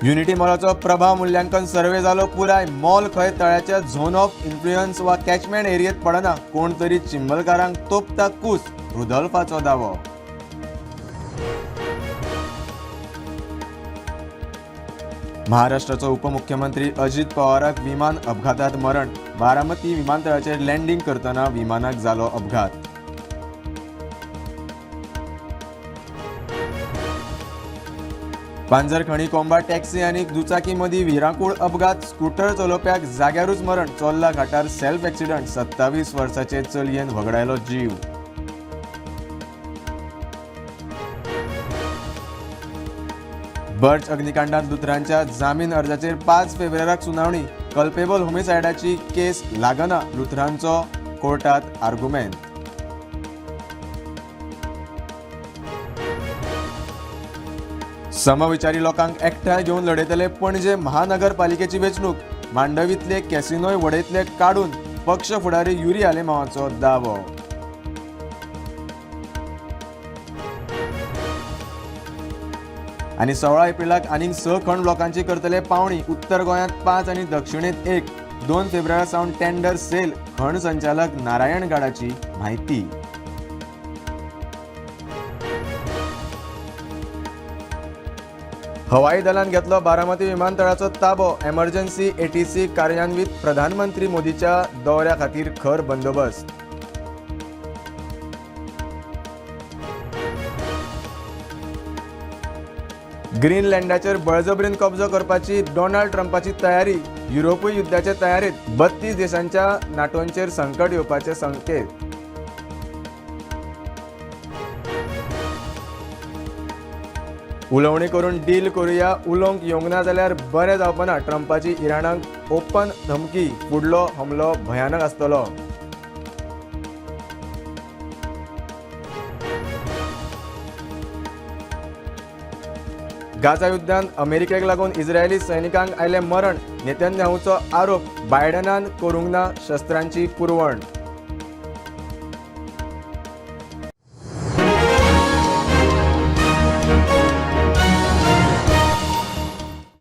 Unity मॉलाचो प्रभाव मूल्यांकन सर्वे जालो पुराय। मॉल खंय तळ्याच्या झोन ऑफ इन्फ्लुएन्स वा कॅचमेंट एरियेत पडना, कोण तरी चिंबलकारांक तोपता कूस, रुदोल्फाचो दावो। महाराष्ट्राचो उपमुख्यमंत्री अजित पवाराक विमान अपघातात मरण। बारामती विमानतळाचेर लँडिंग करतना विमानाक जालो अपघात। पांजरखणी कोंबा टॅक्सी आनी दुचाकी मदीं भिरांकूळ अपघात। स्कूटर चलोवप्याक जाग्यारूच मरण। चोल्ला घाटार सेल्फ एक्सिडंट। 27 वर्साचे चलयेन वगडायलो जीव। बर्च अग्निकांडात लुथरांच्या जामीन अर्जाचेर 5 फेब्रुवाराक सुनावणी। कल्पेबल होमिसायडाची केस लागना, लुथरांचो कोर्टात आर्ग्युमेंट। समविचारी लोकांक एकठांय घेवन लढयतले पणजे महानगरपालिकेची वेंचणूक। मांडवींतले कॅसिनोय वडयतले काडून पक्ष फुडारी युरी आलेमावाचो दावो। आनी 16 एप्रिलाक आनीक 6 खण ब्लॉकांची करतले पावणी। उत्तर गोंयांत 5 आनी दक्षिणेंत 1। 2 फेब्रुवारा सावन टेंडर सेल। खण संचालक नारायण गाडाची म्हायती। हवाई दलान घेतलो बारामती विमानतळाचो ताबो। एमर्जन्सी एटीसी कार्यान्वीत। प्रधानमंत्री मोदीच्या दौऱ्या खातीर खर बंदोबस्त। ग्रीनलँडाचेर बळजबरीन कब्जो करपाची डोनाल्ड ट्रंपाची तयारी। युरोपूय युद्धाचे तयारेत। 32 देशांच्या नाटोंचेर संकट येवपाचे संकेत। उलोवणी करून डील करूया, उलोवंक येवंक ना जाल्यार बरें जावपाना। ट्रंपाची इराणाक ओपन धमकी। फुडलो हमलो भयानक आसतलो। गाझा युद्धांत अमेरिकेक लागून इस्रायली सैनिकांक आयले मरण। नेतन्याहूचो आरोप, बायडनान करूंक ना शस्त्रांची पुरवण।